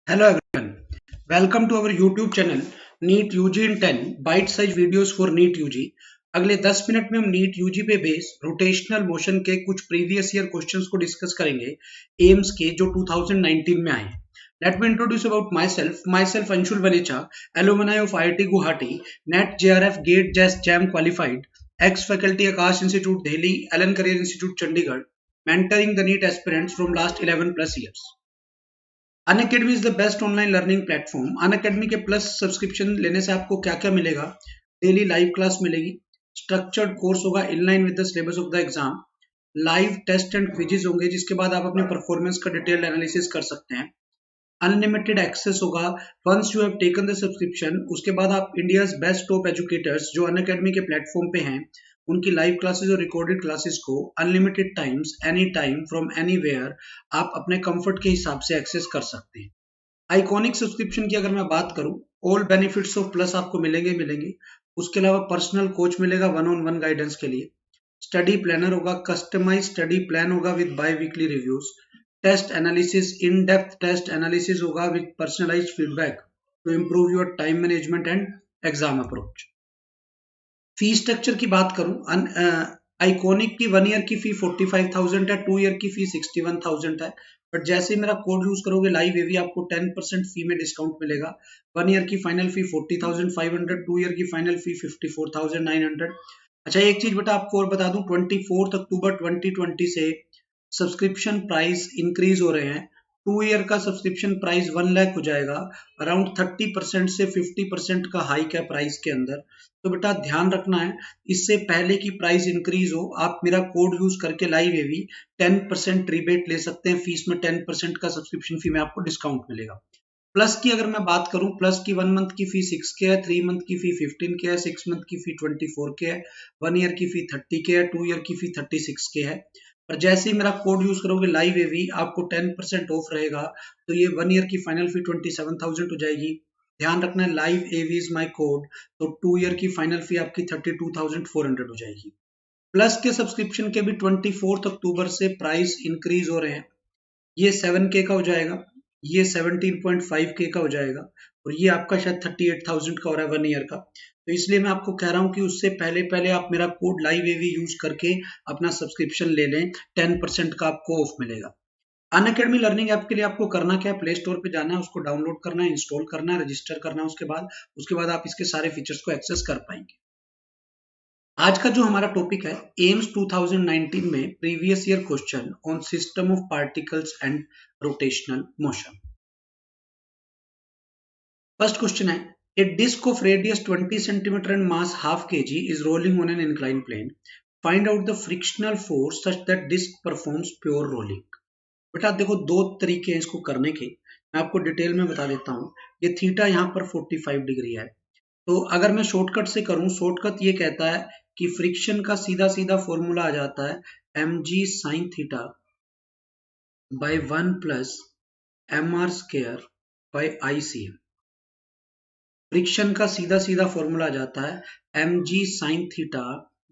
Hello everyone, welcome to our YouTube channel NEET UG in 10 bite size videos for NEET UG। अगले 10 minute में हम NEET UG पे base rotational motion के कुछ previous year questions को discuss करेंगे AIIMS के जो 2019 में आए। Let me introduce about myself. Myself Anshul Valecha, alumni of IIT Guwahati, NET JRF GATE JAM qualified, ex-faculty Akash Institute Delhi, Allen Career Institute Chandigarh, mentoring the NEET aspirants from last 11 plus years. Unacademy is the best online learning platform. Unacademy के plus subscription लेने से आपको क्या क्या मिलेगा? Daily live class मिलेगी, structured course होगा in line with the syllabus of the exam, live test and quizzes होंगे जिसके बाद आप अपने परफॉर्मेंस का डिटेल्ड एनालिसिस कर सकते हैं, अनलिमिटेड एक्सेस होगा। Once you have taken the subscription उसके बाद आप इंडियाज बेस्ट टॉप एजुकेटर्स जो अनअकैडमी के प्लेटफॉर्म पे हैं उनकी लाइव क्लासेस और रिकॉर्डेड क्लासेस को unlimited times any time from anywhere आप अपने कंफर्ट के हिसाब से एक्सेस कर सकते हैं। आइकॉनिक सब्सक्रिप्शन की अगर मैं बात करूं, ऑल बेनिफिट्स ऑफ प्लस आपको मिलेंगे। उसके अलावा पर्सनल कोच मिलेगा वन ऑन वन गाइडेंस के लिए, स्टडी प्लानर होगा, कस्टमाइज स्टडी प्लान होगा with biweekly reviews, test analysis in depth test analysis होगा with personalised feedback to improve your time management and exam approach. Fee structure की बात करूं, iconic की 1 year की फी 45,000 है, 2 ईयर की फी 61,000 है। बट जैसे ही मेरा कोड यूज करोगे लाइव एवी आपको 10% फी में डिस्काउंट मिलेगा। 1 ईयर की फाइनल फी 40,500, 2 ईयर की फाइनल फी 54,900। अच्छा एक चीज बेटा आपको और बता दूं, 24 अक्टूबर 2020 से सब्सक्रिप्शन प्राइस इंक्रीज हो रहे हैं। 2 ईयर का सब्सक्रिप्शन प्राइस 1 लाख हो जाएगा। अराउंड 30% से 50% का हाइक है प्राइस के अंदर। तो बेटा ध्यान रखना है, इससे पहले की प्राइस इंक्रीज हो आप मेरा कोड यूज करके लाइव एवी 10% रिबेट ले सकते हैं। फीस में 10% का सब्सक्रिप्शन फी में आपको डिस्काउंट मिलेगा। प्लस की अगर मैं बात करूं, प्लस की 1 मंथ की फी 6 के है, 3 मंथ की फी 15 के है, 6 मंथ की फी 24 के है, 1 ईयर की फी 30 के है, 2 ईयर की फी 36 के है। और जैसे ही मेरा कोड यूज करोगे लाइव एवी आपको 10% ऑफ रहेगा। तो ये 1 ईयर की फाइनल फी 27,000 हो जाएगी। ध्यान रखना है live AV is my code, तो 2 ईयर की फाइनल फी आपकी 32,400 हो जाएगी। प्लस के सब्सक्रिप्शन के भी 24 अक्टूबर से प्राइस इंक्रीज हो रहे हैं। ये 7K का हो जाएगा, ये 17.5K का हो जाएगा, और ये आपका शायद 38,000 का हो रहा है 1 ईयर का। तो इसलिए मैं आपको कह रहा हूं कि उससे पहले पहले आप मेरा कोड लाइव एवी यूज करके अपना सब्सक्रिप्शन ले लें, 10% का आपको ऑफ मिलेगा। अनअकैडमी लर्निंग ऐप के लिए आपको करना क्या है, प्ले स्टोर पे जाना है, उसको डाउनलोड करना है, इंस्टॉल करना है, रजिस्टर करना है। उसके बाद आप इसके सारे फीचर्स को एक्सेस कर पाएंगे। आज का जो हमारा टॉपिक है एम्स 2019 में previous year question on system of particles and rotational motion. First question है, a disc of radius 20 centimetre and mass half kg is rolling on an inclined plane. Find out the frictional force such that disc performs pure rolling. बेटा देखो दो तरीके हैं इसको करने के, मैं आपको डिटेल में बता देता हूँ। ये थीटा यहाँ पर 45 डिग्री है, तो अगर मैं शॉर्टकट से करूं, शॉर्टकट ये कहता है कि फ्रिक्शन का सीधा सीधा फॉर्मूला आ जाता है mg sine theta by 1 plus mr square by ICM। Friction का सीधा सीधा फॉर्मूला आ जाता है mg sine theta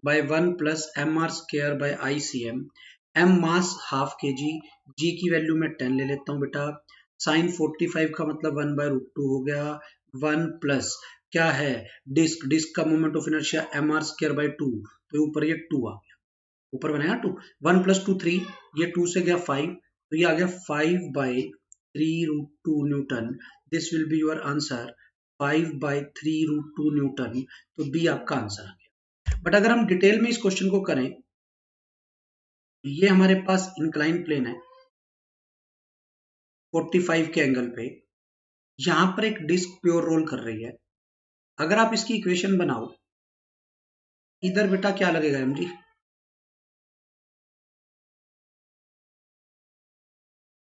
by 1 plus mr square by ICM। m mass half kg, g की वैल्यू मैं 10 ले लेता हूं बेटा। साइन 45 का मतलब 1/√2 हो गया। 1 प्लस क्या है, डिस्क, डिस्क का moment of inertia mr square by 2, तो ऊपर ये 2 आ गया, ऊपर बनेगा 2। 1 प्लस 2 3, ये 2 से गया 5, तो ये आ गया 5/3√2 Newton. This will be your answer, 5/3√2 Newton. तो बी आपका आंसर आ गया। बट अगर हम डिटेल में इस क्वेश्चन को करें, ये हमारे पास इंक्लाइन प्लेन है 45 के एंगल पे, यहां पर एक डिस्क प्योर रोल कर रही है। अगर आप इसकी इक्वेशन बनाओ, इधर बेटा क्या लगेगा mg,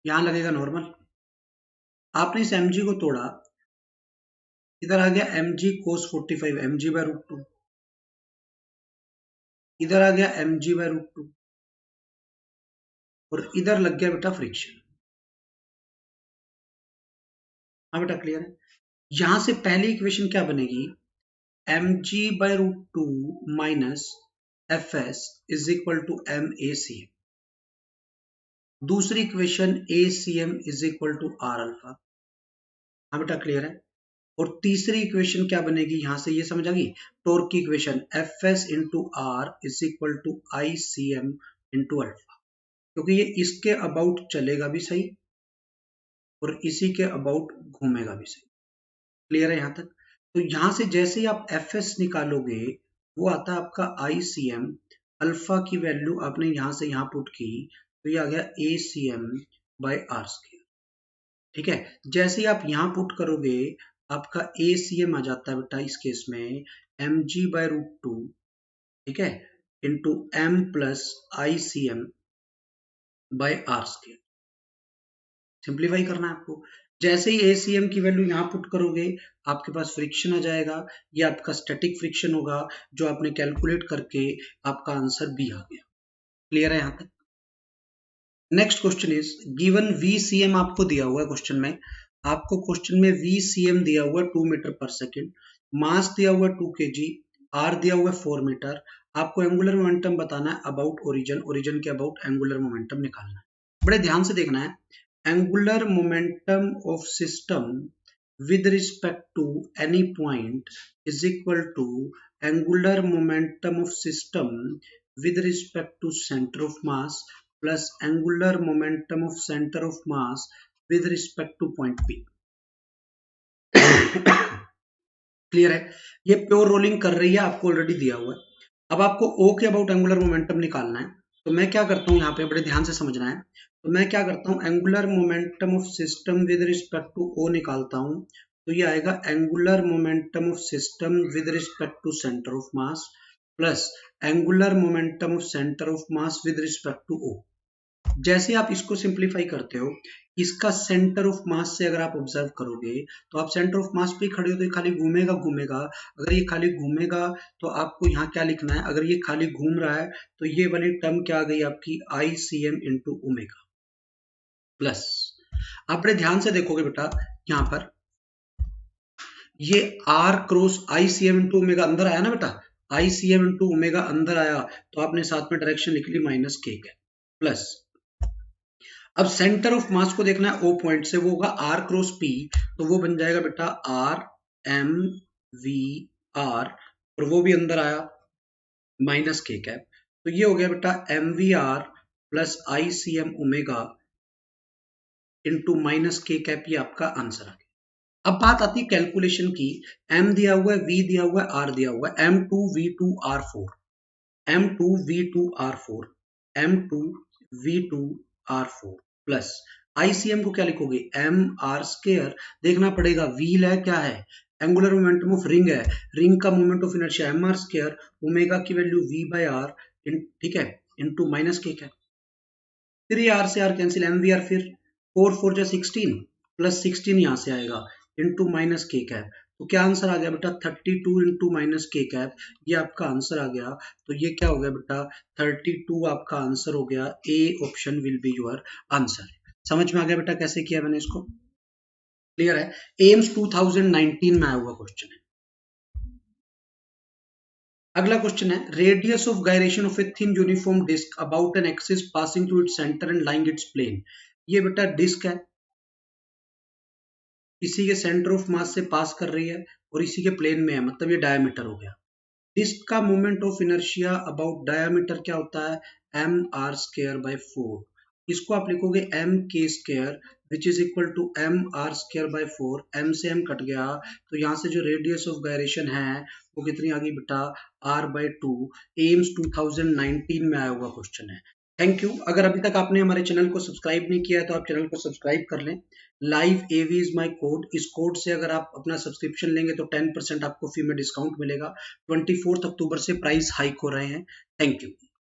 यहां लगेगा नॉर्मल। आपने इस mg को तोड़ा, इधर आ गया mg cos 45 mg/√2, इधर आ गया mg/√2, और इधर लग गया बेटा फ्रिक्शन। हाँ बेटा क्लियर है। यहां से पहली इक्वेशन क्या बनेगी, mg/√2 minus fs is equal to MACM। दूसरी equation ACM is equal to R alpha. हाँ बेटा क्लियर है। और तीसरी इक्वेशन क्या बनेगी यहां से, ये समझ आ गई, टॉर्क की equation F S into R is equal to I C M into alpha, क्योंकि ये इसके अबाउट चलेगा भी सही और इसी के अबाउट घूमेगा भी सही। क्लियर है यहां तक? तो यहां से जैसे ही आप एफ एस निकालोगे वो आता है आपका आई सी एम, अल्फा की वैल्यू आपने यहां से यहां पुट की तो ये आ गया a c M by R square. ठीक है, जैसे ही आप यहां पुट करोगे आपका ए सी एम आ जाता है बेटा इस केस में M G by root two, ठीक है, into M plus I C M by R square. Simplify करना है आपको। जैसे ही एसीएम की वैल्यू यहां पुट करोगे आपके पास फ्रिक्शन आ जाएगा, ये आपका स्टैटिक फ्रिक्शन होगा जो आपने कैलकुलेट करके आपका आंसर बी आ गया। क्लियर है यहां तक? Next question is given VCM आपको दिया हुआ है क्वेश्चन में, आपको क्वेश्चन में वीसीएम दिया हुआ है 2 मीटर पर सेकेंड, मास दिया हुआ है 2 kg, आर दिया हुआ है 4 मीटर, आपको एंगुलर मोमेंटम बताना है अबाउट ओरिजिन, ओरिजिन के अबाउट एंगुलर मोमेंटम निकालना है। बड़े ध्यान से देखना है, angular momentum of system with respect to any point is equal to angular momentum of system with respect to center of mass plus angular momentum of center of mass with respect to point P। Clear है? ये pure rolling कर रही है, आपको already दिया हुआ है। अब आपको ओ के अबाउट एंगुलर मोमेंटम निकालना है, तो मैं क्या करता हूं, यहाँ पे बड़े ध्यान से समझना है। तो मैं क्या करता हूं, angular momentum of system with respect to O निकालता हूं, तो ये आएगा angular momentum of system with respect to centre of mass plus angular momentum of centre of mass with respect to O. जैसे आप इसको सिंप्लीफाई करते हो, इसका सेंटर ऑफ मास से अगर आप ऑब्जर्व करोगे तो आप सेंटर ऑफ मास पे खड़े हो तो ये खाली घूमेगा घूमेगा, अगर ये खाली घूमेगा तो आपको यहाँ क्या लिखना है, अगर ये खाली घूम रहा है तो ये वाली टर्म क्या आ गई आपकी I C M into omega plus, आप बड़े ध्यान से देखोगे बेटा यहाँ पर ये R cross I C M into omega अंदर आया ना बेटा, I C M into omega अंदर आया तो आपने साथ में डायरेक्शन लिख ली माइनस के प्लस। अब सेंटर ऑफ मास को देखना है ओ पॉइंट से, वो होगा आर क्रॉस पी, तो वो बन जाएगा बेटा आर एम वी आर, और वो भी अंदर आया माइनस के कैप, तो ये हो गया बेटा M V R plus I C M omega into minus K cap, ये आपका आंसर आ गया। अब बात आती है कैलकुलेशन की, एम दिया हुआ है, वी दिया हुआ है, आर दिया हुआ है, M two V two R four, M two V two R four, M two V two R four plus ICM को क्या लिखोगे एम आर स्केयर, देखना पड़ेगा व्हील है क्या है, एंगुलर मोमेंटम ऑफ रिंग है, रिंग का moment of inertia M R square, omega की वैल्यू वी बाय आर, ठीक है, इनटू माइनस के क्या, फिर ये आर से R cancel, M V R, फिर 4 4 जा 16 प्लस 16 यहां से आएगा इंटू माइनस के कैप, तो क्या आंसर आ गया बेटा 32 इंटू माइनस के कैप, ये आपका आंसर आ गया। तो ये क्या हो गया बेटा 32 आपका आंसर हो गया, A option will be your answer. समझ में आ गया बेटा कैसे किया मैंने इसको? क्लियर है? एम्स 2019 में आया हुआ क्वेश्चन है। अगला क्वेश्चन है radius of gyration of a thin uniform disc about an axis passing through its centre and lying its plane. ये बेटा डिस्क है, इसी के सेंटर ऑफ मास से पास कर रही है और इसी के प्लेन में है, मतलब ये डायमीटर हो गया। डिस्क का moment of inertia about diameter क्या होता है एम आर स्क्वायर बाय 4, इसको आप लिखोगे M K square which is equal to M R square by 4, M से एम कट गया तो यहाँ से जो रेडियस ऑफ गायरेशन है वो कितनी आ गई बेटा आर बाय 2। एम्स 2019 में आया हुआ क्वेश्चन है। Thank you. अगर अभी तक आपने हमारे चैनल को सब्सक्राइब नहीं किया है तो आप चैनल को सब्सक्राइब कर लें। Live AV is my code, इस कोड से अगर आप अपना सब्सक्रिप्शन लेंगे तो 10% आपको फी में डिस्काउंट मिलेगा। 24 अक्टूबर से प्राइस हाइक हो रहे हैं। Thank you.